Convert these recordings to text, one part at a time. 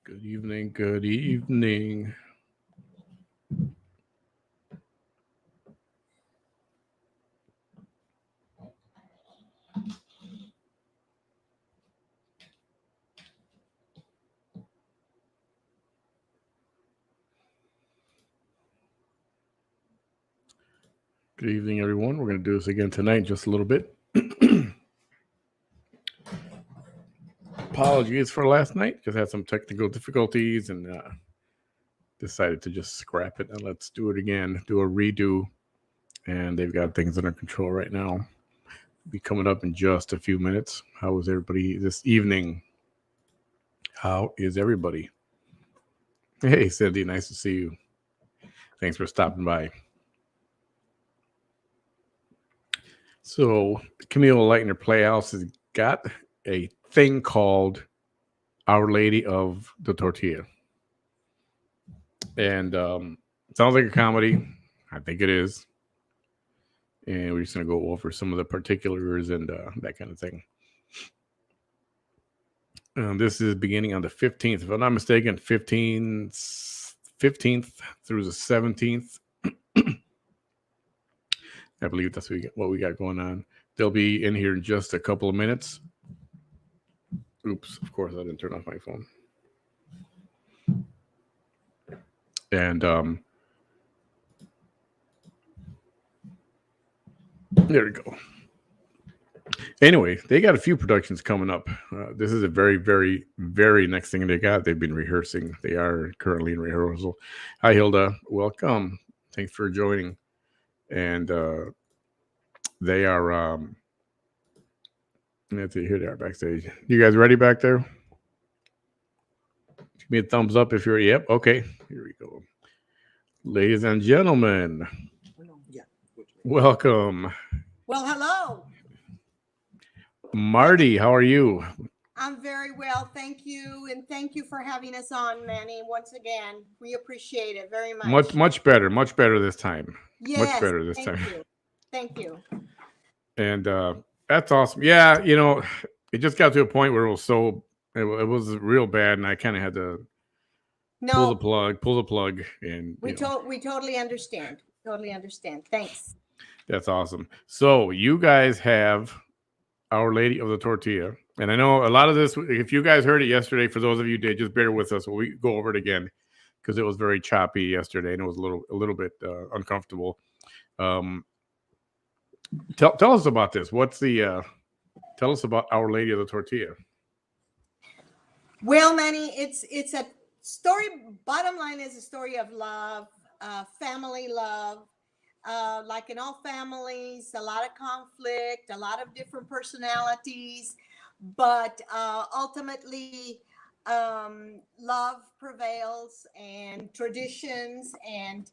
Good evening. Good evening. Good evening, everyone. We're going to do this again tonight in just a little bit. Apologies for last night. Just had some technical difficulties and decided to just scrap it and let's do it again. Do a redo. And they've got things under control right now. Be coming up in just a few minutes. How is everybody this evening? How is everybody? Hey, Cindy, nice to see you. Thanks for stopping by. So, Camille Playhouse has got a thing called Our Lady of the Tortilla. And sounds like a comedy. I think it is. And we're just going to go over some of the particulars and that kind of thing. This is beginning on the 15th. If I'm not mistaken, 15th through the 17th. I believe that's what we got going on. They'll be in here in just a couple of minutes. Oops, of course I didn't turn off my phone. And there we go. Anyway, they got a few productions coming up. This is a very, very, very next thing they got. They've been rehearsing. They are currently in rehearsal. Hi, Hilda. Welcome. Thanks for joining. And they are, let's see, here they are backstage. You guys ready back there? Give me a thumbs up if you're, yep, okay. Here we go. Ladies and gentlemen, welcome. Well, hello. Marty, how are you? I'm very well, thank you. And thank you for having us on, Manny, once again. We appreciate it very much. Much better this time. Yes, much better this time. Thank you. And that's awesome. Yeah, you know, it just got to a point where it was real bad, and I kind of had to pull the plug, and we totally understand. Thanks. That's awesome. So you guys have Our Lady of the Tortilla, and I know a lot of this. If you guys heard it yesterday, for those of you who did, just bear with us. We go over it again because it was very choppy yesterday, and it was a little bit uncomfortable. Tell us about this. Tell us about Our Lady of the Tortilla. Well, Manny, it's a story. Bottom line is a story of love, family love. Like in all families, a lot of conflict, a lot of different personalities, but ultimately love prevails and traditions, and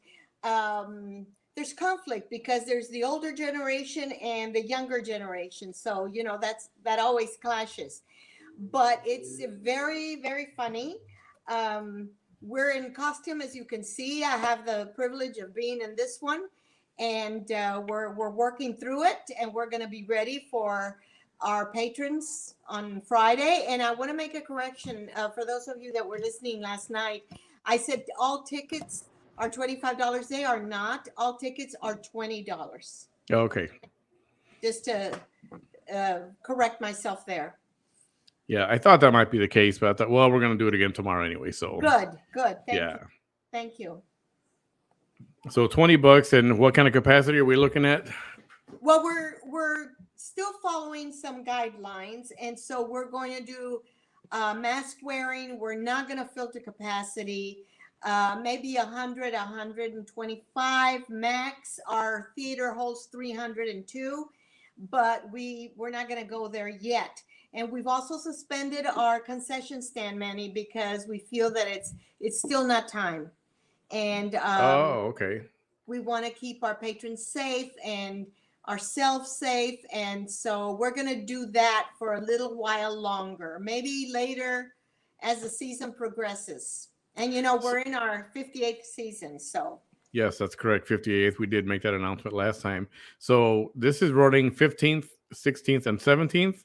there's conflict because there's the older generation and the younger generation. So, you know, that always clashes, but it's very, very funny. We're in costume, as you can see. I have the privilege of being in this one. And we're working through it, and we're going to be ready for our patrons on Friday. And I want to make a correction for those of you that were listening last night. I said all tickets are $25. They are not. All tickets are $20. Okay. Just to correct myself there. Yeah, I thought that might be the case, but I thought, well, we're going to do it again tomorrow anyway. So good. Thank you. So $20, and what kind of capacity are we looking at? Well, we're still following some guidelines, and so we're going to do mask wearing. We're not going to filter capacity. Maybe 100, 125 max. Our theater holds 302, but we're not going to go there yet. And we've also suspended our concession stand, Manny, because we feel that it's still not time. And okay. We want to keep our patrons safe and ourselves safe, and so we're going to do that for a little while longer, maybe later as the season progresses. And you know, we're in our 58th season, so yes, that's correct. 58th. We did make that announcement last time. So this is running 15th, 16th, and 17th.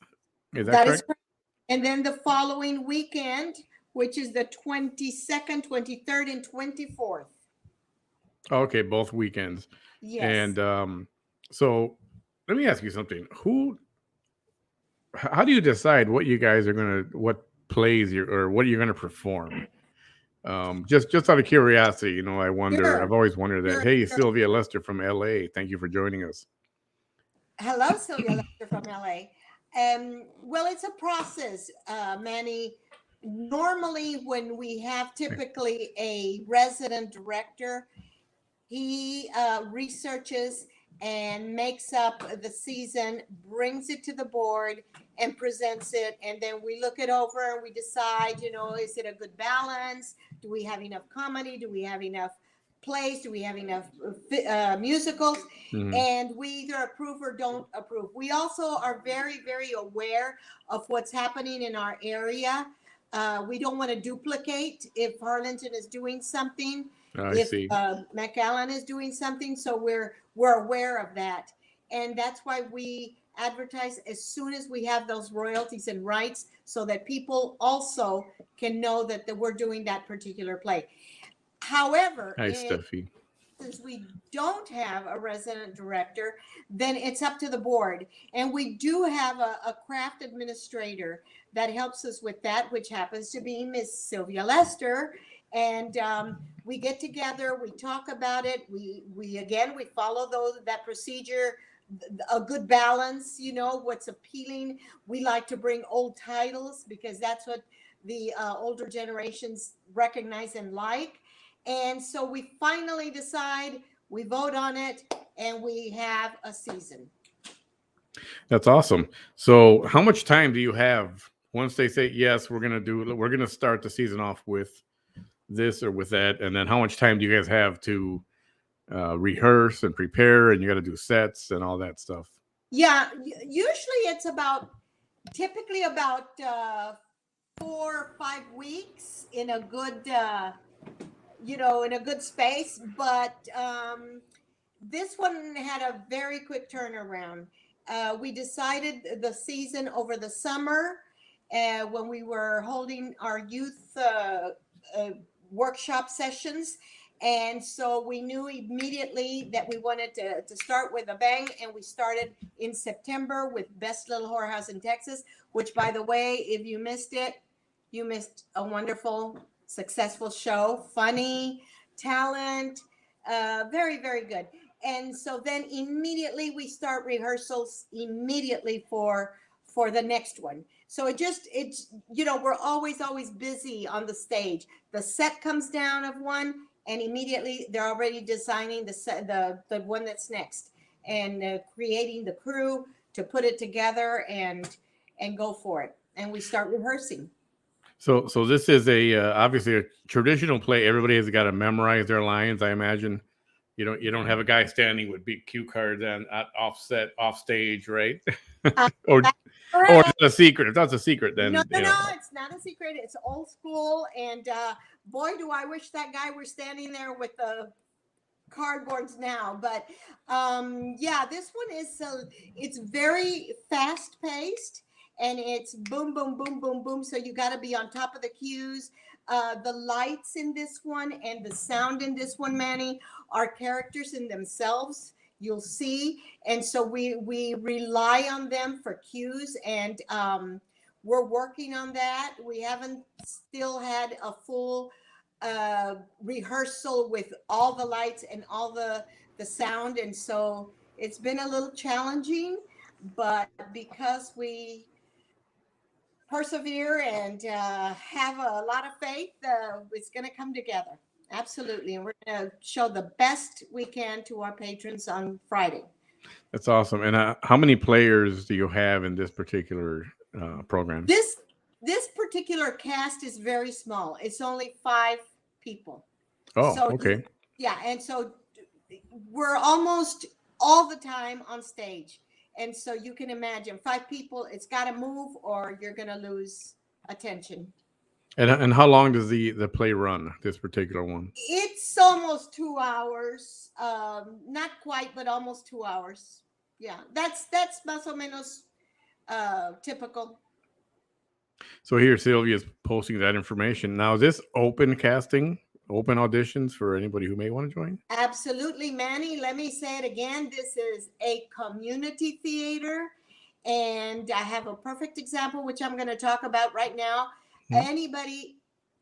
Is that correct? Is correct. And then the following weekend which is the 22nd, 23rd, and 24th. Okay, both weekends. Yes. And so let me ask you something. How do you decide what you guys are what plays or what you're gonna perform? Just out of curiosity, I wonder. I've Sure. always wondered that. Sure. Hey, Sure. Sylvia Lester from LA, thank you for joining us. Hello, Sylvia Lester from LA. Well, it's a process, Manny. Normally, when we have typically a resident director, he researches and makes up the season, brings it to the board, and presents it. And then we look it over and we decide, is it a good balance? Do we have enough comedy? Do we have enough plays? Do we have enough musicals? Mhm. And we either approve or don't approve. We also are very, very aware of what's happening in our area. We don't want to duplicate if Harlingen is doing something, I if see. McAllen is doing something. So we're aware of that. And that's why we advertise as soon as we have those royalties and rights, so that people also can know that we're doing that particular play. However, Hi, Steffi. since we don't have a resident director, then it's up to the board. And we do have a craft administrator that helps us with that, which happens to be Miss Sylvia Lester. And we get together, we talk about it. We follow that procedure, a good balance, what's appealing. We like to bring old titles because that's what the older generations recognize and like. And so we finally decide, we vote on it, and we have a season. That's awesome. So, how much time do you have once they say yes? We're gonna start the season off with this or with that, and then how much time do you guys have to rehearse and prepare, and you got to do sets and all that stuff? Yeah, usually it's typically about 4 or 5 weeks in a good in a good space. But this one had a very quick turnaround. We decided the season over the summer when we were holding our youth workshop sessions. And so we knew immediately that we wanted to start with a bang. And we started in September with Best Little Whorehouse in Texas, which, by the way, if you missed it, you missed a wonderful, successful show. Funny, talent, very, very good. And so then immediately we start rehearsals immediately for the next one. So it's we're always busy on the stage. The set comes down of one, and immediately they're already designing the one that's next, and creating the crew to put it together and go for it. And we start rehearsing. So this is obviously a traditional play. Everybody has got to memorize their lines, I imagine. You don't have a guy standing with big cue cards and off stage, right? or is it a secret? If that's a secret, then No, it's not a secret. It's old school, and boy, do I wish that guy were standing there with the cardboards now. But yeah, this one is it's very fast paced, and it's boom, boom, boom, boom, boom. So you got to be on top of the cues. The lights in this one and the sound in this one, Manny, are characters in themselves. You'll see, and so we rely on them for cues, and we're working on that. We haven't still had a full rehearsal with all the lights and all the sound, and so it's been a little challenging, but because we persevere and have a lot of faith, it's going to come together. Absolutely. And we're going to show the best we can to our patrons on Friday. That's awesome. And how many players do you have in this particular program? This particular cast is very small. It's only 5 people. Oh, so, okay. Yeah. And so we're almost all the time on stage. And so you can imagine 5 people, it's got to move or you're going to lose attention. And how long does the play run, this particular one? It's almost 2 hours. Not quite, but almost 2 hours. Yeah, that's más o menos typical. So here Sylvia's posting that information. Now, is this open casting, open auditions for anybody who may want to join? Absolutely, Manny. Let me say it again. This is a community theater. And I have a perfect example, which I'm going to talk about right now. Anybody,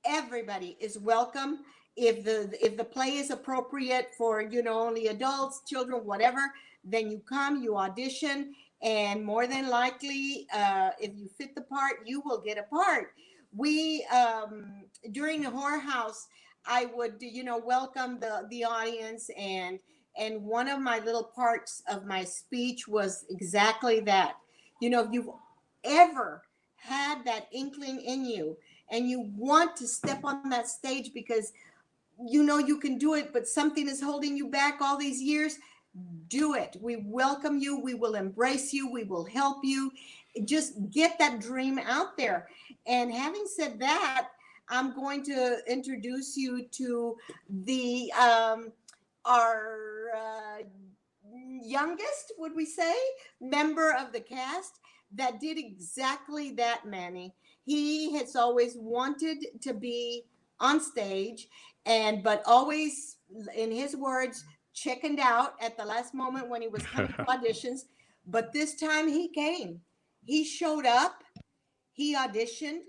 everybody is welcome. If the play is appropriate for, only adults, children, whatever, then you come, you audition, and more than likely, if you fit the part, you will get a part. We, during the horror house, I would, welcome the audience, and one of my little parts of my speech was exactly that. If you've ever had that inkling in you and you want to step on that stage because you can do it, but something is holding you back all these years, do it. We welcome you. We will embrace you. We will help you. Just get that dream out there. And having said that, I'm going to introduce you to the our youngest, would we say, member of the cast that did exactly that, Manny. He has always wanted to be on stage, but always, in his words, chickened out at the last moment when he was coming to auditions. But this time he came. He showed up. He auditioned.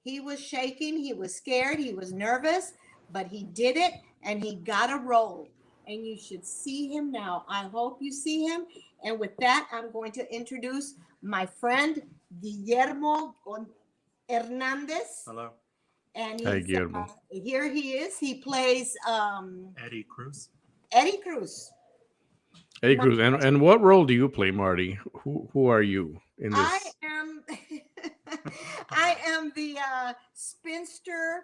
He was shaking. He was scared. He was nervous, but he did it, and he got a role. And you should see him now. I hope you see him. And with that, I'm going to introduce my friend, Guillermo Hernandez. Hello. And Hi, Guillermo. Here he is. He plays Eddie Cruz. Eddie Cruz. Eddie Cruz. And what role do you play, Marty? Who are you in this? I am the spinster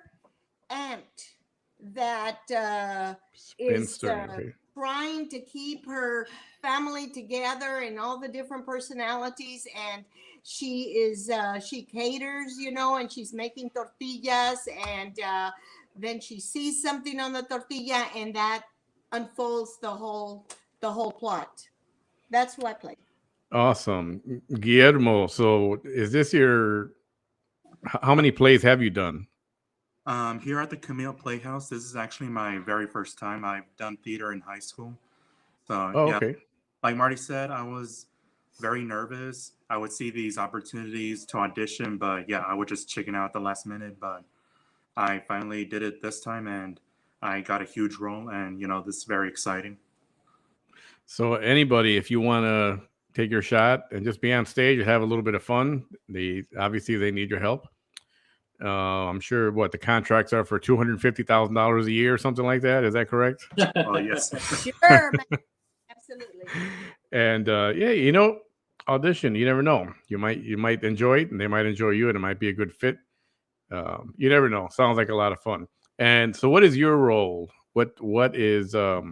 aunt that is trying to keep her family together and all the different personalities. And she caters, and she's making tortillas, and then she sees something on the tortilla, and that unfolds the whole plot. That's who I play. Awesome. Guillermo, so is this how many plays have you done? Here at the Camille Playhouse, this is actually my very first time. I've done theater in high school. So, okay. Like Marty said, I was very nervous. I would see these opportunities to audition, but I would just chicken out at the last minute. But I finally did it this time, and I got a huge role, and, this is very exciting. So anybody, if you want to take your shot and just be on stage and have a little bit of fun, obviously they need your help. I'm sure the contracts are for $250,000 a year or something like that. Is that correct? Oh, yes. Sure, man. Absolutely. And audition. You never know. You might enjoy it, and they might enjoy you, and it might be a good fit. You never know. Sounds like a lot of fun. And so, what is your role? What is what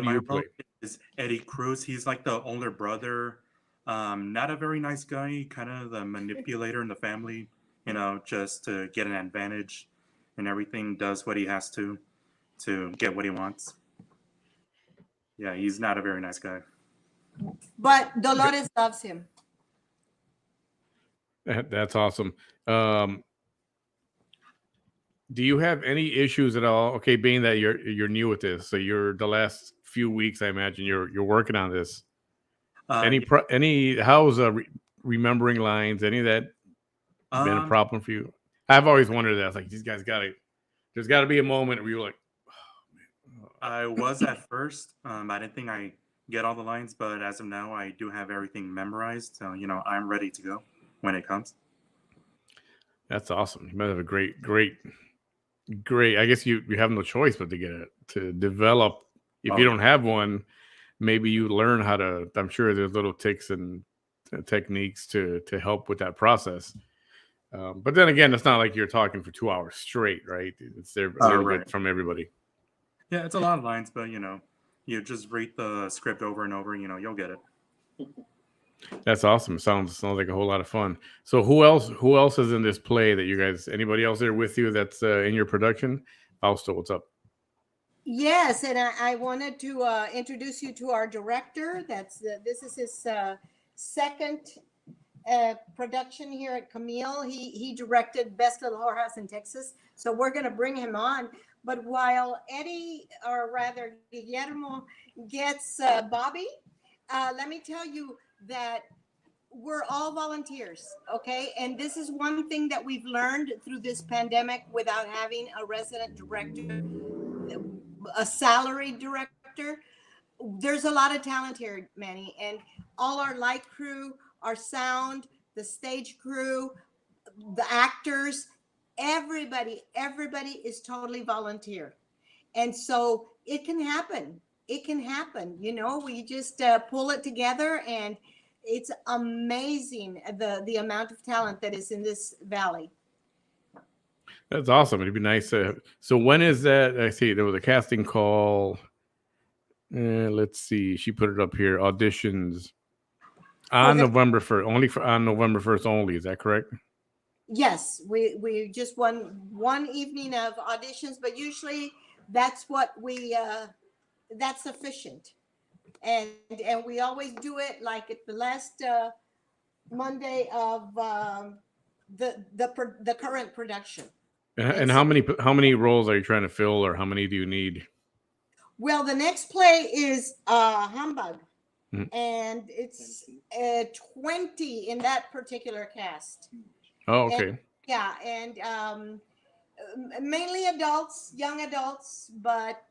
do you play? Role is Eddie Cruz. He's like the older brother. Not a very nice guy. Kind of the manipulator in the family. Just to get an advantage, and everything, does what he has to get what he wants. Yeah, he's not a very nice guy. But Dolores loves him. That's awesome. Do you have any issues at all? Okay, being that you're new with this, so you're the last few weeks, I imagine you're working on this. How's remembering lines? Any of that been a problem for you? I've always wondered that. It's like, these guys there's got to be a moment where you're like, oh, man. I was at first. I didn't think I get all the lines, but as of now, I do have everything memorized. So, I'm ready to go when it comes. That's awesome. You might have a great. I guess you have no choice but to develop. If you don't have one, maybe you learn how to. I'm sure there's little tics and techniques to help with that process. But then again, it's not like you're talking for 2 hours straight, right? It's a little bit from everybody. Yeah, it's a lot of lines, but you just read the script over and over. You'll get it. That's awesome. Sounds like a whole lot of fun. So who else is in this play that you guys? Anybody else there with you that's in your production? Fausto, what's up? Yes, and I wanted to introduce you to our director. This is his second production here at Camille. He directed Best Little Whorehouse in Texas. So we're going to bring him on. But while Eddie, or rather Guillermo, gets Bobby, let me tell you that we're all volunteers, okay? And this is one thing that we've learned through this pandemic without having a resident director, a salaried director. There's a lot of talent here, Manny, and all our light crew, our sound, the stage crew, the actors, everybody is totally volunteer. And so it can happen. It can happen. You know, we just pull it together, and it's amazing the amount of talent that is in this valley. That's awesome. It'd be nice to. So when is that? I see there was a casting call. Let's see. She put it up here. Auditions on November 1st. Only on November 1st only. Is that correct? Yes, we just one evening of auditions, but usually that's what we that's sufficient. And we always do it like at the last Monday of the current production. And how many roles are you trying to fill, or how many do you need? Well, the next play is Humbug, and it's 20 in that particular cast. Oh, okay. And, yeah, and mainly adults, young adults, but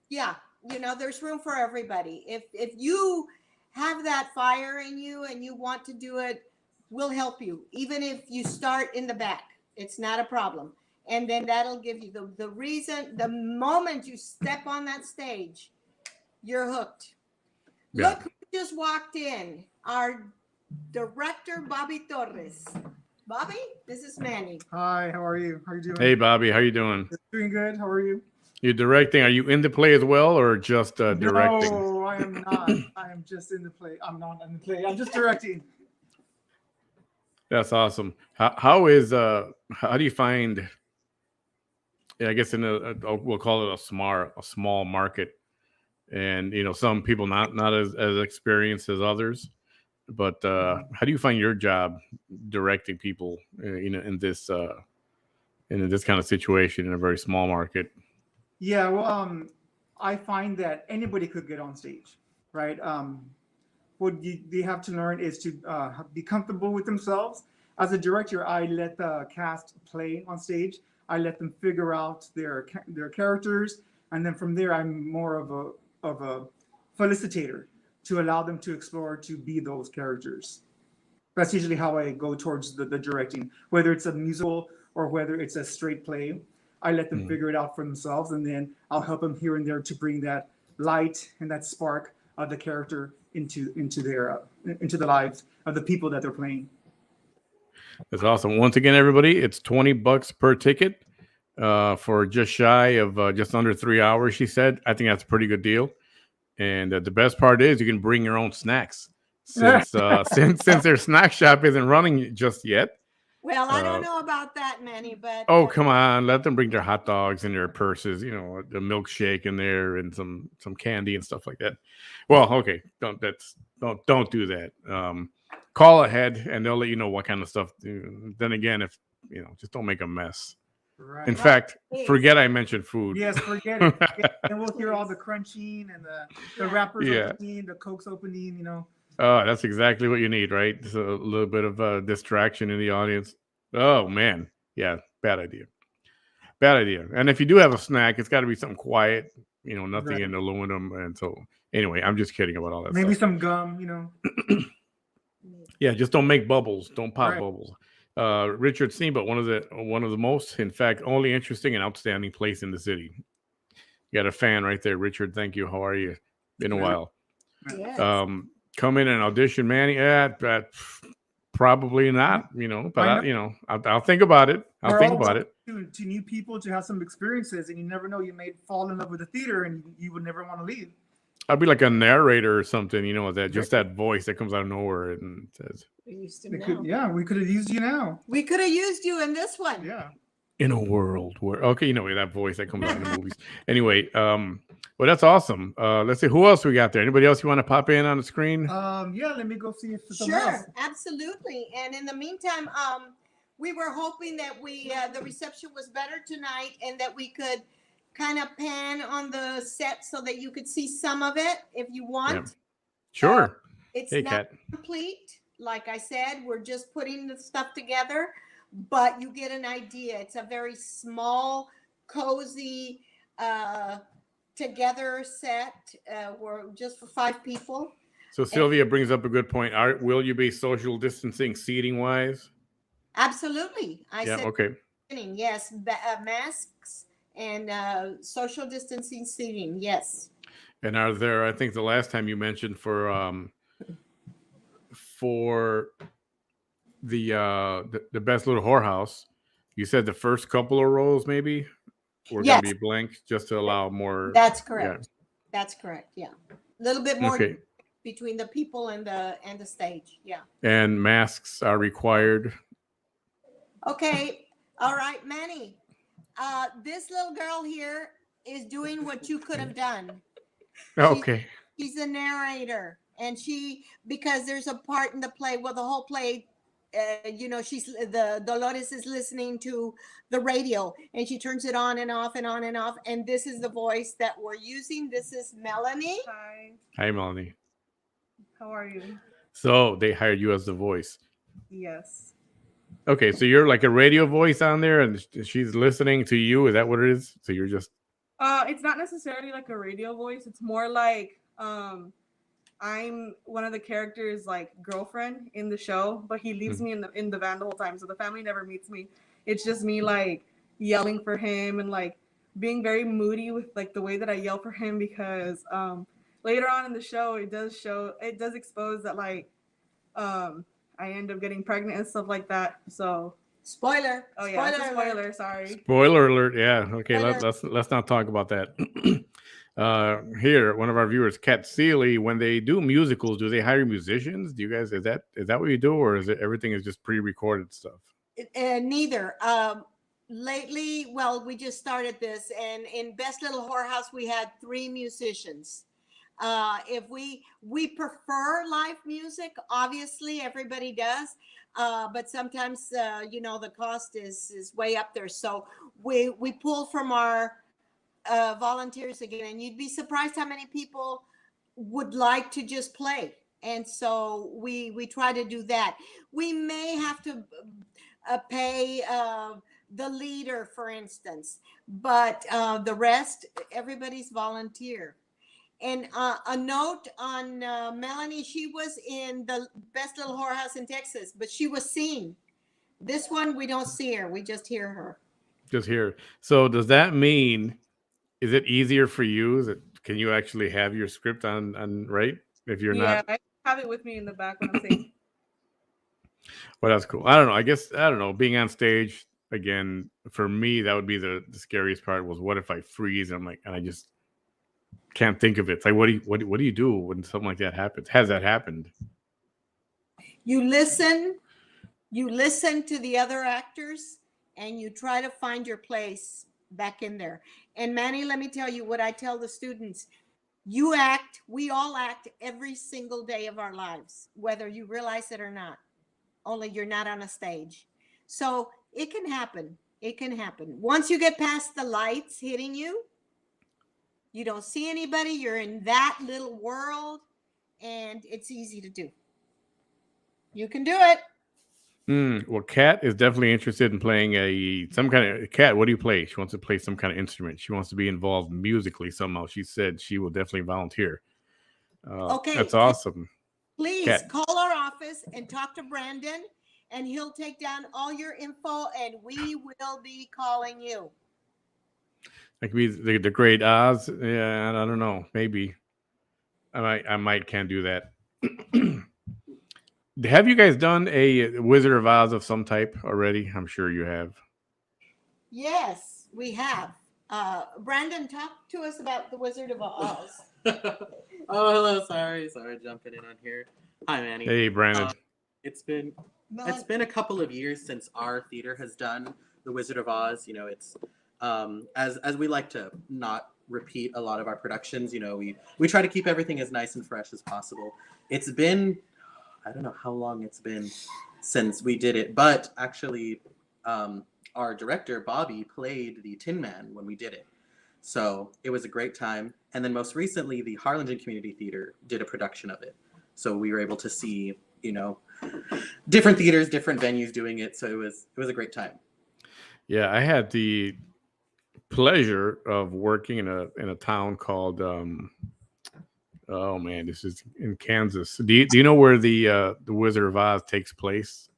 yeah. You know, there's room for everybody. If you have that fire in you and you want to do it, we'll help you. Even if you start in the back, it's not a problem. And then that'll give you the reason, the moment you step on that stage, you're hooked. Yeah. Look who just walked in, our director, Bobby Torres. Bobby, this is Manny. Hi, how are you? How are you doing? Hey, Bobby, how you doing? Doing good. How are you? You're directing. Are you in the play as well, or just directing? No, I am not. I am just in the play. I'm not in the play. I'm just directing. That's awesome. How do you find? Yeah, I guess we'll call it a small market, and you know, some people not as experienced as others. But how do you find your job directing people? You know, in this kind of situation in a very small market. Yeah, well, I find that anybody could get on stage, right? What they have to learn is to be comfortable with themselves. As a director, I let the cast play on stage. I let them figure out their characters, and then from there, I'm more of a felicitator to allow them to explore, to be those characters. That's usually how I go towards the directing, whether it's a musical or whether it's a straight play. I let them figure it out for themselves, and then I'll help them here and there to bring that light and that spark of the character into the lives of the people that they're playing. That's awesome. Once again, everybody, it's $20 per ticket for just shy of just under 3 hours. She said, I think that's a pretty good deal. And the best part is you can bring your own snacks since their snack shop isn't running just yet. Well, I don't know about that, Manny, but come on, let them bring their hot dogs in their purses, you know, a milkshake in there and some candy and stuff like that. Well, okay, don't do that. Call ahead and they'll let you know what kind of stuff. Then again, if you know, just don't make a mess. Right. In fact, forget I mentioned food. Yes, forget it. And we'll hear all the crunching and the wrappers opening, the Cokes opening, you know. Oh, that's exactly what you need, right? Just a little bit of distraction in the audience. Oh, man. Yeah, bad idea. Bad idea. And if you do have a snack, it's got to be something quiet, you know, nothing in aluminum. And so, anyway, I'm just kidding about all that Maybe stuff. some gum, you know. Yeah, just don't make bubbles. Don't pop bubbles. Richard Steamboat, one of the most, in fact, only interesting and outstanding place in the city. You got a fan right there, Richard. Thank you. How are you? Been a while. yes. Come in and audition, Manny. Probably not, you know, but I'll think about it. I'll think about it. To new people, to have some experiences, and you never know, you may fall in love with the theater and you would never want to leave. I'd be like a narrator or something, you know, that voice that comes out of nowhere and says, we could have used you now. We could have used you in this one. Yeah. In a world where, okay, you know, that voice that comes out in the movies. Anyway, Well, that's awesome. Let's see who else we got there. Anybody else you want to pop in on the screen? Yeah, let me go see if someone else. Sure, absolutely. And in the meantime, we were hoping that the reception was better tonight and that we could kind of pan on the set so that you could see some of it if you want. Yeah. Sure. It's Hey, not Kat. complete. Like I said, we're just putting the stuff together, but you get an idea. It's a very small, cozy, together set. We're just for 5 people. So Sylvia brings up a good point. Will you be social distancing seating wise? Absolutely. I said, Okay. Yes, masks and social distancing seating. Yes. And are there? I think the last time you mentioned for the best little whorehouse, you said the first couple of rows maybe were Yes. gonna be blank just to allow more. That's correct. That's correct. Yeah, a little bit more Okay. between the people and the stage. Yeah. And masks are required. Okay. All right, Manny. This little girl here is doing what you could have done. Okay. She's a narrator, and because there's a part in the play, well, the whole play, Dolores is listening to the radio, and she turns it on and off and on and off. And this is the voice that we're using. This is Melanie. Hi, Melanie. How are you? So they hired you as the voice. Yes. Okay, so you're like a radio voice on there, and she's listening to you. Is that what it is? So you're just. It's not necessarily like a radio voice. It's more like I'm one of the characters' like girlfriend in the show, but he leaves me in the van the whole time, so the family never meets me. It's just me like yelling for him and like being very moody with like the way that I yell for him, because later on in the show it does expose that like I end up getting pregnant and stuff like that. So Spoiler. oh yeah, it's a Spoiler spoiler. alert. Sorry. Spoiler alert! Yeah. Okay. Spoiler. Let's not talk about that. Here, one of our viewers, Kat Seeley. When they do musicals, do they hire musicians? Do you guys is that what you do, or is it everything is just pre-recorded stuff? Neither. Lately, well, we just started this, and in Best Little Whorehouse, we had 3 musicians. If we prefer live music, obviously everybody does, but sometimes the cost is way up there, so we pull from our volunteers again, and you'd be surprised how many people would like to just play, and so we try to do that. We may have to pay the leader, for instance, but the rest, everybody's volunteer. And a note on Melanie, she was in the Best Little Whorehouse in Texas, but she was seen. This one, we don't see her. We just hear her. Just here. So does that mean, is it easier for you? Can you actually have your script on right? If you're not. I have it with me in the back when I'm saying. Well, that's cool. I don't know. I don't know. Being on stage, again, for me, that would be the scariest part was what if I freeze and I just can't think of it. It's like, what do you do when something like that happens? Has that happened? You listen to the other actors, and you try to find your place back in there. And Manny, let me tell you what I tell the students. We all act every single day of our lives, whether you realize it or not. Only you're not on a stage. So it can happen. It can happen. Once you get past the lights hitting you, you don't see anybody. You're in that little world, and it's easy to do. You can do it. Well, Kat is definitely interested in playing some kind of. Kat, what do you play? She wants to play some kind of instrument. She wants to be involved musically somehow. She said she will definitely volunteer. Okay, that's awesome. Please Kat. call our office and talk to Brandon, and he'll take down all your info, and we will be calling you. Like the Great Oz. Yeah, I don't know. Maybe I might can't do that. Have you guys done a Wizard of Oz of some type already? I'm sure you have. Yes, we have. Brandon, talk to us about the Wizard of Oz. Oh, hello. Sorry, jumping in on here. Hi, Manny. Hey, Brandon. It's been a couple of years since our theater has done the Wizard of Oz. It's as we like to not repeat a lot of our productions. You know, we try to keep everything as nice and fresh as possible. It's been, I don't know how long it's been since we did it, but actually our director, Bobby, played the Tin Man when we did it. So it was a great time. And then most recently, the Harlingen Community Theater did a production of it. So we were able to see, you know, different theaters, different venues doing it. So it was a great time. Yeah, I had the pleasure of working in a town called oh man, this is in Kansas. Do you know where the Wizard of Oz takes place?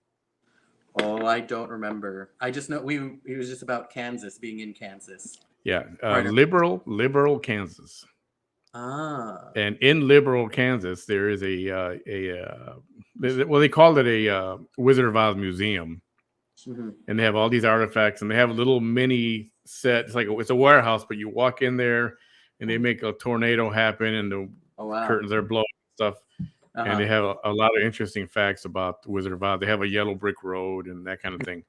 Oh, I don't remember. I just know it was just about Kansas, being in Kansas. Yeah, Right. liberal Kansas. Ah. And in liberal Kansas, there is well, they called it a Wizard of Oz museum, Mhm. and they have all these artifacts, and they have a little mini set. It's like it's a warehouse, but you walk in there, and they make a tornado happen, and the Oh, wow. curtains are blowing and stuff. Uh-huh. And they have a lot of interesting facts about the Wizard of Oz. They have a yellow brick road and that kind of thing.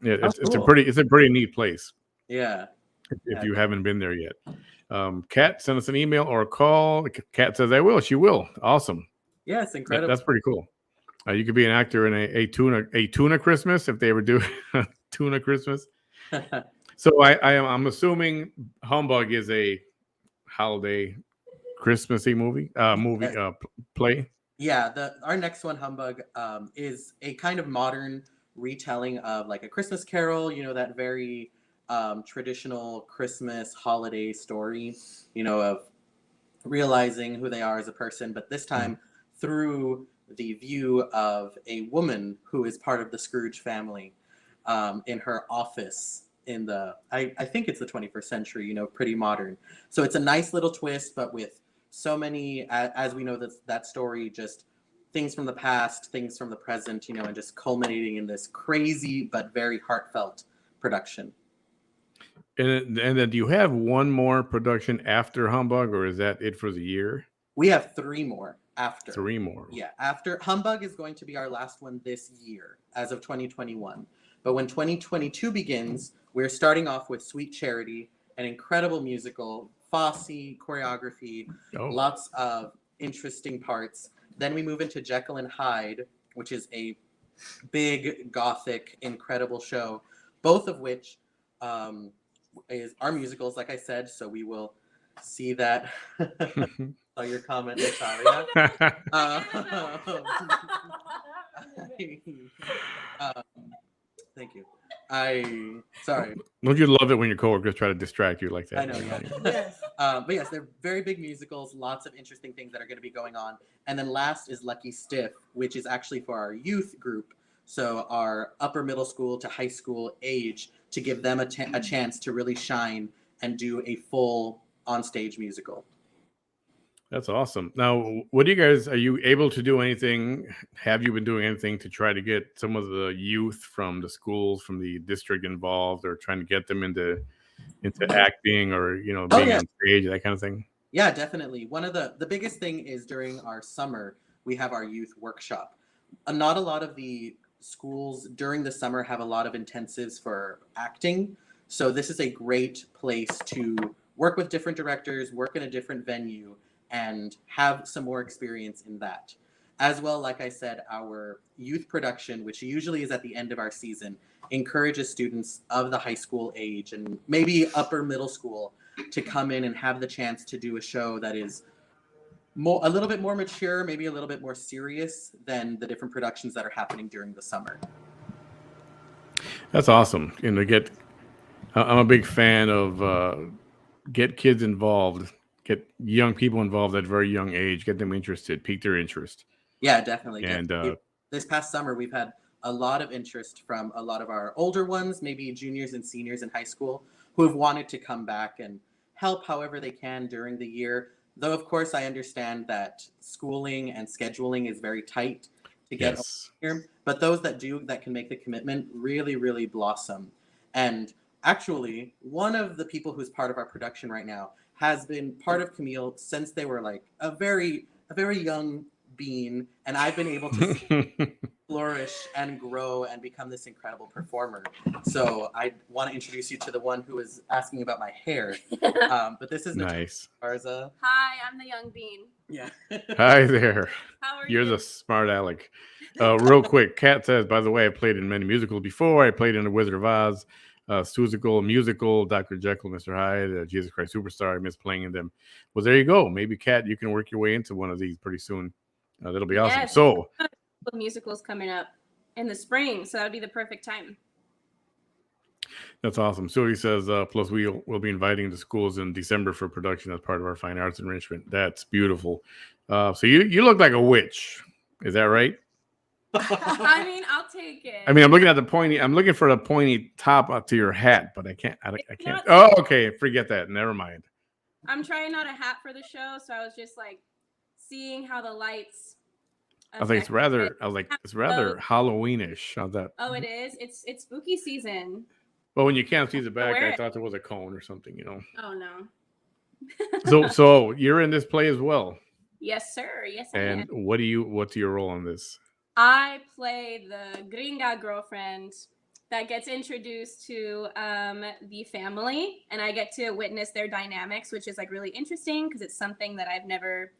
Yeah, Oh, it's cool. a pretty neat place. Yeah. If you haven't been there yet. Kat, send us an email or a call. Kat says, I will. She will. Awesome. Yeah, it's incredible. That's pretty cool. You could be an actor in a tuna Christmas if they ever do tuna Christmas. So I'm assuming Humbug is a holiday Christmassy play. Yeah, our next one, Humbug, is a kind of modern retelling of like a Christmas Carol. You know, that very traditional Christmas holiday story. You know, of realizing who they are as a person, but this time through the view of a woman who is part of the Scrooge family, in her office in the I think it's the 21st century. You know, pretty modern. So it's a nice little twist, but with so many, as we know, that story, just things from the past, things from the present, you know, and just culminating in this crazy but very heartfelt production. And then do you have one more production after Humbug, or is that it for the year? We have 3 more after. 3 more. Yeah, after Humbug is going to be our last one this year, as of 2021. But when 2022 begins, we're starting off with Sweet Charity, an incredible musical, Fosse choreography, lots of interesting parts. Then we move into Jekyll and Hyde, which is a big gothic, incredible show, both of which are musicals, like I said. So we will see that. Saw your comment, Natalia. Thank you. Sorry. Don't you love it when your coworkers try to distract you like that? I know, yeah. Yes. But yes, they're very big musicals, lots of interesting things that are going to be going on. And then last is Lucky Stiff, which is actually for our youth group. So our upper middle school to high school age, to give them a chance to really shine and do a full on-stage musical. That's awesome. Now, are you able to do anything? Have you been doing anything to try to get some of the youth from the schools, from the district involved, or trying to get them into acting, or, you know, being on stage, that kind of thing? Yeah, definitely. One of the biggest thing is during our summer, we have our youth workshop. Not a lot of the schools during the summer have a lot of intensives for acting. So this is a great place to work with different directors, work in a different venue, and have some more experience in that. As well, like I said, our youth production, which usually is at the end of our season, encourages students of the high school age and maybe upper middle school to come in and have the chance to do a show that is a little bit more mature, maybe a little bit more serious than the different productions that are happening during the summer. That's awesome. I'm a big fan of get kids involved, get young people involved at a very young age, get them interested, pique their interest. Yeah, definitely. And this past summer, we've had a lot of interest from a lot of our older ones, maybe juniors and seniors in high school, who have wanted to come back and help however they can during the year. Though, of course, I understand that schooling and scheduling is very tight to get here. But those that can make the commitment really, really blossom. And actually, one of the people who's part of our production right now has been part of Camille since they were like a very young bean, and I've been able to see flourish and grow and become this incredible performer. So I want to introduce you to the one who was asking about my hair. But this is Nice. Garza. Hi, I'm the young bean. Yeah. Hi there. How are You're you? the smart aleck. Real quick, Kat says, by the way, I played in many musicals before. I played in The Wizard of Oz, Seussical, musical, Dr. Jekyll, Mr. Hyde, Jesus Christ Superstar. I miss playing in them. Well, there you go. Maybe, Kat, you can work your way into one of these pretty soon. That'll be awesome. Yes. So, Musicals coming up in the spring, so that'd be the perfect time. that's awesome. Sylvia says, plus we'll be inviting the schools in December for production as part of our fine arts enrichment. That's beautiful. So you look like a witch. Is that right? I mean, I'll take it. I mean, I'm looking at the pointy. I'm looking for the pointy top up to your hat, but I can't. I can't. not- Oh, okay. Forget that. Never mind. I'm trying out a hat for the show, so I was just like seeing how the lights. I think it's affect rather. it. I was like, it's rather Halloweenish. How's that? Oh, it is. It's spooky season. Well, when you can't see the back, wear I it. thought there was a cone or something. You know. Oh no. So you're in this play as well. Yes, sir. Yes, I And am. what's your role on this? I play the gringa girlfriend that gets introduced to the family, and I get to witness their dynamics, which is like really interesting because it's something that I've never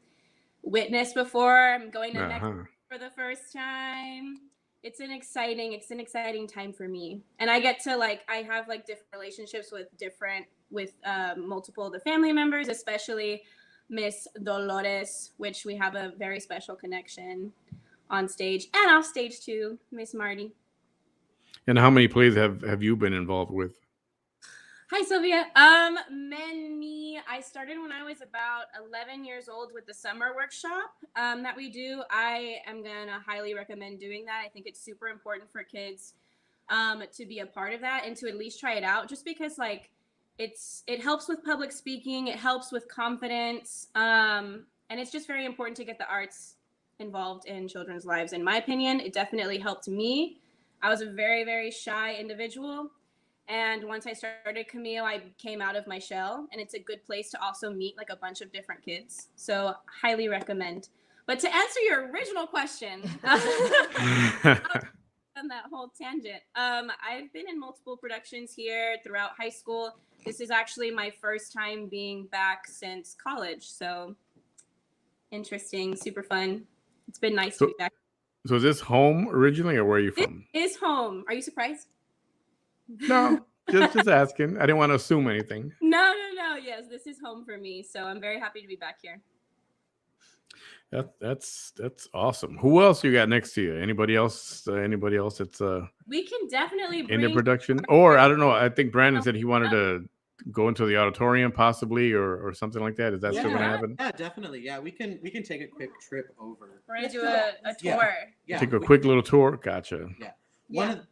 witnessed before. I'm going to Mexico for the first time. It's an exciting time for me, and I get to I have like different relationships with multiple of the family members, especially Miss Dolores, which we have a very special connection on stage and off stage too, Miss Marty. And how many plays have you been involved with? Hi, Sylvia. Many. I started when I was about 11 years old with the summer workshop that we do. I am gonna highly recommend doing that. I think it's super important for kids to be a part of that and to at least try it out, just because it helps with public speaking, it helps with confidence, and it's just very important to get the arts involved in children's lives. In my opinion, it definitely helped me. I was a very, very shy individual. And once I started Camille, I came out of my shell, and it's a good place to also meet a bunch of different kids. So highly recommend. But to answer your original question, on that whole tangent, I've been in multiple productions here throughout high school. This is actually my first time being back since college. So interesting, super fun. It's been nice to be back. So is this home originally, or where are you from? This is home. Are you surprised? No, just asking. I didn't want to assume anything. No. Yes, this is home for me. So I'm very happy to be back here. That's awesome. Who else you got next to you? Anybody else? That's We can definitely in the bring. production, or I don't know. I think Brandon said he wanted to go into the auditorium, possibly, or something like that. Is that still gonna happen? Yeah, definitely. Yeah, we can take a quick trip over. We're gonna do a tour. Yeah, Take a quick little tour. Gotcha. Yeah.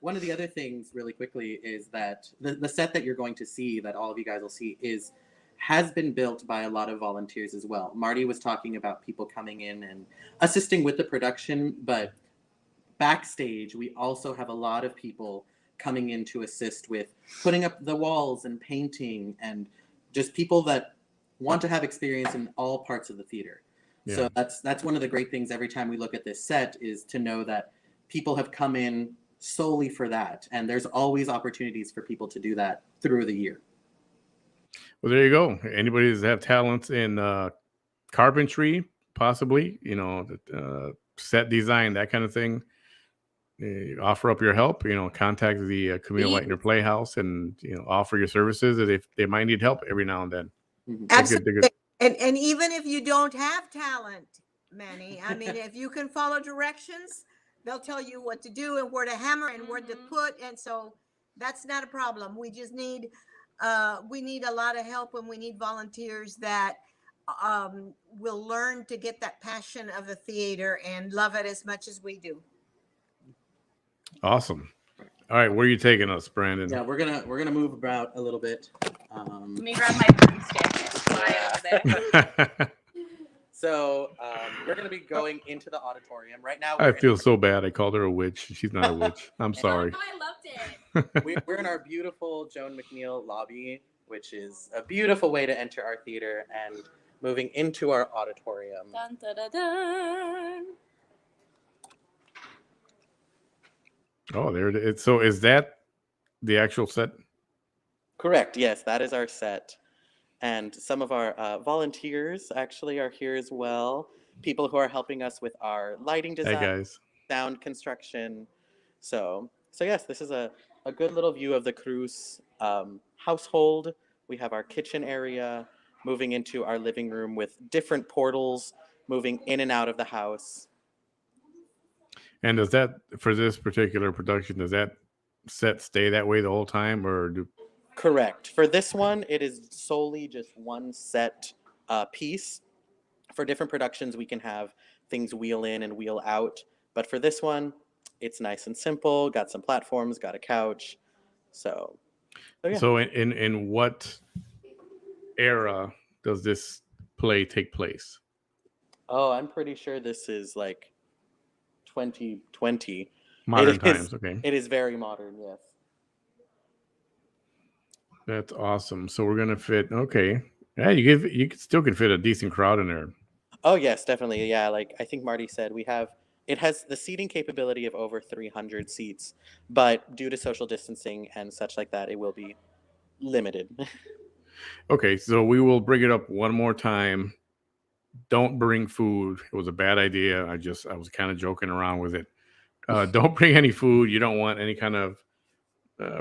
One of the other things really quickly is that the set that you're going to see, that all of you guys will see, has been built by a lot of volunteers as well. Marty was talking about people coming in and assisting with the production, but backstage we also have a lot of people coming in to assist with putting up the walls and painting, and just people that want to have experience in all parts of the theater. Yeah. So that's one of the great things every time we look at this set, is to know that people have come in solely for that, and there's always opportunities for people to do that through the year. Well, there you go. Anybody that have talents in carpentry, possibly, set design, that kind of thing, offer up your help. Contact the Camille Playhouse and offer your services. They might need help every now and then. Absolutely. And even if you don't have talent, Manny, I mean, if you can follow directions, they'll tell you what to do and where to hammer and where to put. And so that's not a problem. We just need we need a lot of help, and we need volunteers that will learn to get that passion of the theater and love it as much as we do. Awesome. All right, where are you taking us, Brandon? Yeah, we're gonna move about a little bit. Let me grab my broomstick and fly over there. So we're gonna be going into the auditorium right now. I feel so bad. I called her a witch. She's not a witch. I'm sorry. Oh, I loved it. We're in our beautiful Joan McNeil lobby, which is a beautiful way to enter our theater. And moving into our auditorium. Dun, dun, dun, dun. Oh, there it is. So is that the actual set? Correct. Yes, that is our set. And some of our volunteers actually are here as well. People who are helping us with our lighting Hey design, guys. sound construction. So yes, this is a good little view of the Cruz household. We have our kitchen area, moving into our living room with different portals moving in and out of the house. And does that, for this particular production, does that set stay that way the whole time, or do? Correct. For this one, it is solely just one set piece. For different productions, we can have things wheel in and wheel out. But for this one, it's nice and simple. Got some platforms, got a couch. So yeah. So in what era does this play take place? Oh, I'm pretty sure this is like 2020. Modern It times, is- okay. It is very modern, yes. That's awesome. So we're gonna fit. Okay, yeah, you still can fit a decent crowd in there. Oh yes, definitely. Yeah, like I think Marty said, it has the seating capability of over 300 seats, but due to social distancing and such like that, it will be limited. Okay, so we will bring it up one more time. Don't bring food. It was a bad idea. I was kind of joking around with it. Don't bring any food. You don't want any kind of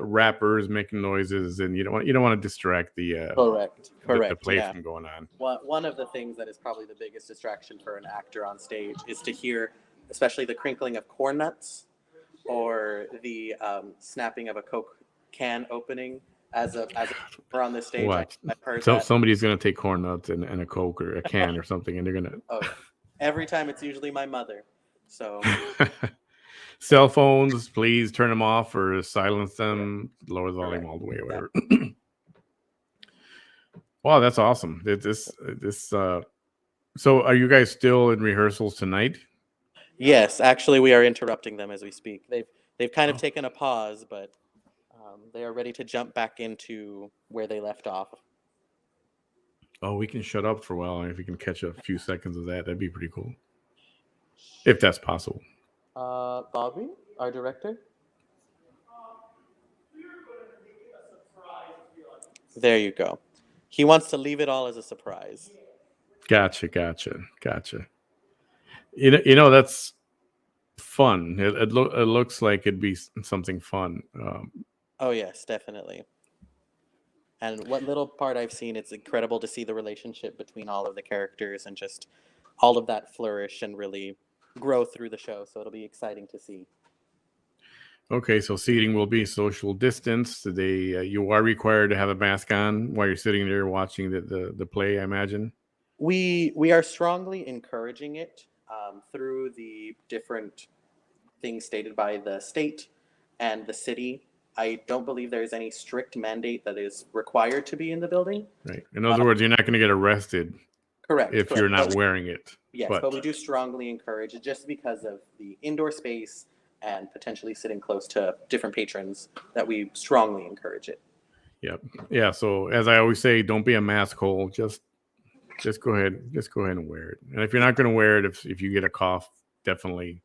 rappers making noises, and you don't want to distract the Correct. the play Yeah. from going on. One of the things that is probably the biggest distraction for an actor on stage is to hear, especially the crinkling of corn nuts or the snapping of a Coke can opening as we're on the stage. What? I've heard So that. somebody's gonna take corn nuts and a Coke or a can or something, and they're gonna. Oh, yeah. Every time it's usually my mother. So Cell phones, please turn them off or silence them. Lower the volume all the way, or whatever. Wow, that's awesome. So are you guys still in rehearsals tonight? yes, actually, we are interrupting them as we speak. They've kind of taken a pause, but they are ready to jump back into where they left off. Oh, we can shut up for a while, and if we can catch a few seconds of that, that'd be pretty cool. If that's possible. Bobby, our director. There you go. He wants to leave it all as a surprise. Gotcha. You know that's fun. It looks like it'd be something fun. Oh yes, definitely. And what little part I've seen, it's incredible to see the relationship between all of the characters and just all of that flourish and really grow through the show. So it'll be exciting to see. Okay, so seating will be social distance. You are required to have a mask on while you're sitting there watching the play, I imagine. We are strongly encouraging it through the different things stated by the state and the city. I don't believe there is any strict mandate that is required to be in the building. Right. In other words, you're not going to get arrested Correct. if you're not wearing it. Yes, but we do strongly encourage it just because of the indoor space and potentially sitting close to different patrons that we strongly encourage it. Yep. Yeah. So as I always say, don't be a mask hole. Just go ahead and wear it. And if you're not going to wear it, if you get a cough, definitely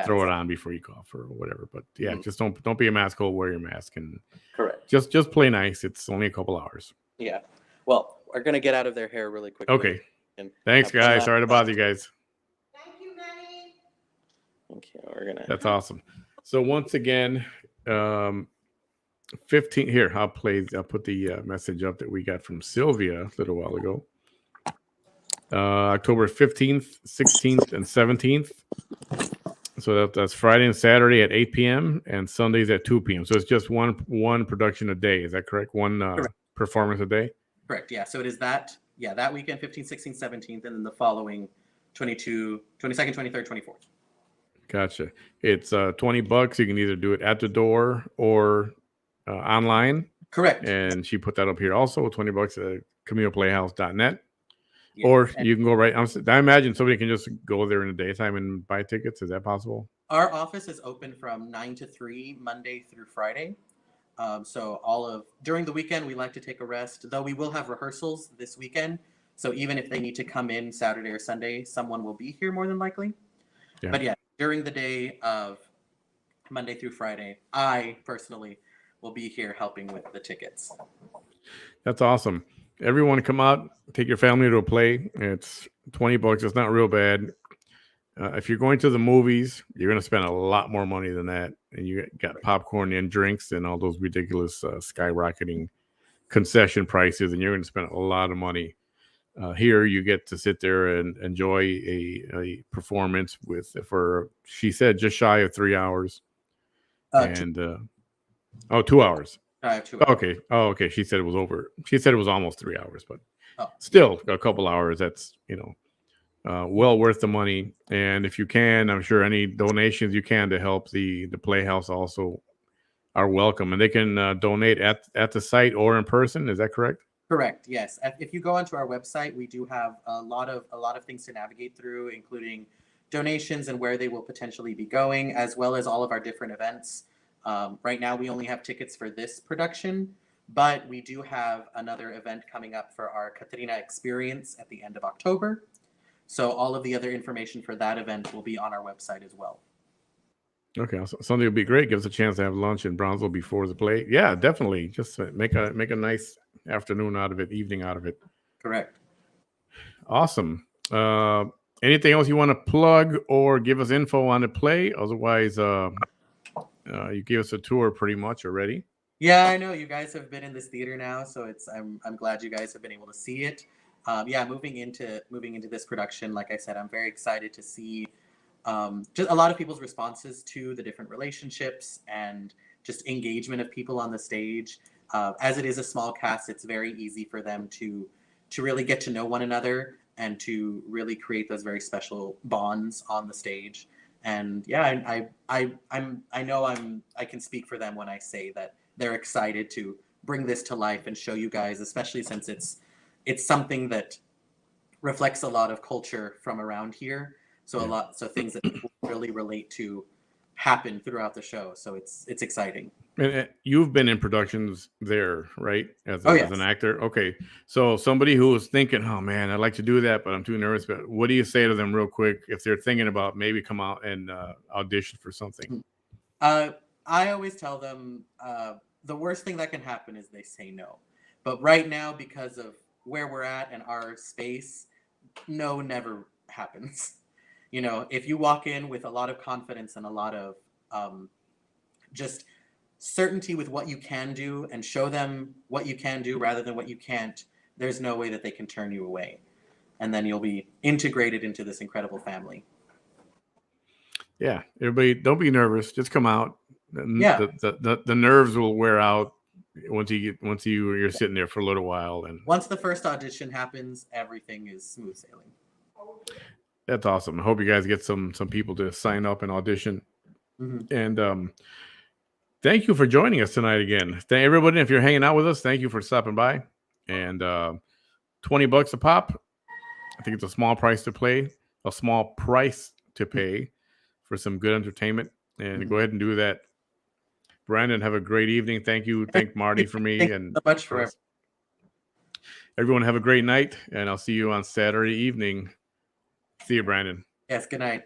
throw it on before you cough or whatever. But yeah, just don't be a mask hole. Wear your mask and correct. Just play nice. It's only a couple hours. Yeah. Well, we're gonna get out of their hair really quickly. Okay. Thanks, guys. Sorry to bother you guys. Thank you, Manny. Okay, we're gonna. That's awesome. So once again, 15 here. I'll put the message up that we got from Sylvia a little while ago. October 15th, 16th, and 17th. So that's Friday and Saturday at 8 p.m. and Sundays at 2 p.m. So it's just one production a day. Is that correct? One performance a day? Correct. Yeah. So it is that weekend, 15th, 16th, 17th, and then the following 22nd, 23rd, 24th. Gotcha. It's $20. You can either do it at the door or online. Correct. And she put that up here also, $20 at CamillePlayhouse.net. Yeah. Or you can go right. I imagine somebody can just go there in the daytime and buy tickets. Is that possible? Our office is open from 9 to 3, Monday through Friday. So during the weekend, we like to take a rest, though we will have rehearsals this weekend. So even if they need to come in Saturday or Sunday, someone will be here more than likely. Yeah. But yeah, during the day of Monday through Friday, I personally will be here helping with the tickets. That's awesome. Everyone come out, take your family to a play. It's $20. It's not real bad. If you're going to the movies, you're going to spend a lot more money than that. And you got popcorn and drinks and all those ridiculous skyrocketing concession prices, and you're going to spend a lot of money. Here, you get to sit there and enjoy a performance for, she said, just shy of 3 hours. 2 hours. I have 2 hours. Okay. Oh, okay. She said it was over. She said it was almost 3 hours, but still a couple hours. That's, well worth the money. And if you can, I'm sure any donations you can to help the Playhouse also are welcome. And they can donate at the site or in person. Is that correct? Correct. Yes. If you go onto our website, we do have a lot of things to navigate through, including donations and where they will potentially be going, as well as all of our different events. Right now, we only have tickets for this production, but we do have another event coming up for our Katrina experience at the end of October. So all of the other information for that event will be on our website as well. Okay, so Sunday will be great. Give us a chance to have lunch in Brownsville before the play. Yeah, definitely. Just make a nice afternoon out of it, evening out of it. Correct. Awesome. Anything else you want to plug or give us info on the play? Otherwise, you gave us a tour pretty much already. Yeah, I know you guys have been in this theater now, so I'm glad you guys have been able to see it. Moving into this production, like I said, I'm very excited to see just a lot of people's responses to the different relationships and just engagement of people on the stage. As it is a small cast, it's very easy for them to really get to know one another and to really create those very special bonds on the stage. And yeah, I know I can speak for them when I say that they're excited to bring this to life and show you guys, especially since it's something that reflects a lot of culture from around here. So things that people really relate to happen throughout the show. So it's exciting. And you've been in productions there, right? As Yes. an actor. Okay. So somebody who is thinking, oh man, I'd like to do that, but I'm too nervous. But what do you say to them real quick if they're thinking about maybe come out and audition for something? I always tell them the worst thing that can happen is they say no. But right now, because of where we're at and our space, no never happens. If you walk in with a lot of confidence and a lot of just certainty with what you can do and show them what you can do rather than what you can't, there's no way that they can turn you away. And then you'll be integrated into this incredible family. Yeah. Everybody, don't be nervous. Just come out. Yeah. The nerves will wear out once you're sitting there for a little while. And once the first audition happens, everything is smooth sailing. That's awesome. I hope you guys get some people to sign up and audition. Mm-hmm. And thank you for joining us tonight again. Thank everybody. If you're hanging out with us, thank you for stopping by. And $20 a pop. I think it's a small price to pay for some good entertainment. And go ahead and do that. Brandon, have a great evening. Thank you. Thank Marty for me. Thank and you so much for everyone. Have a great night. And I'll see you on Saturday evening. See you, Brandon. Yes, good night.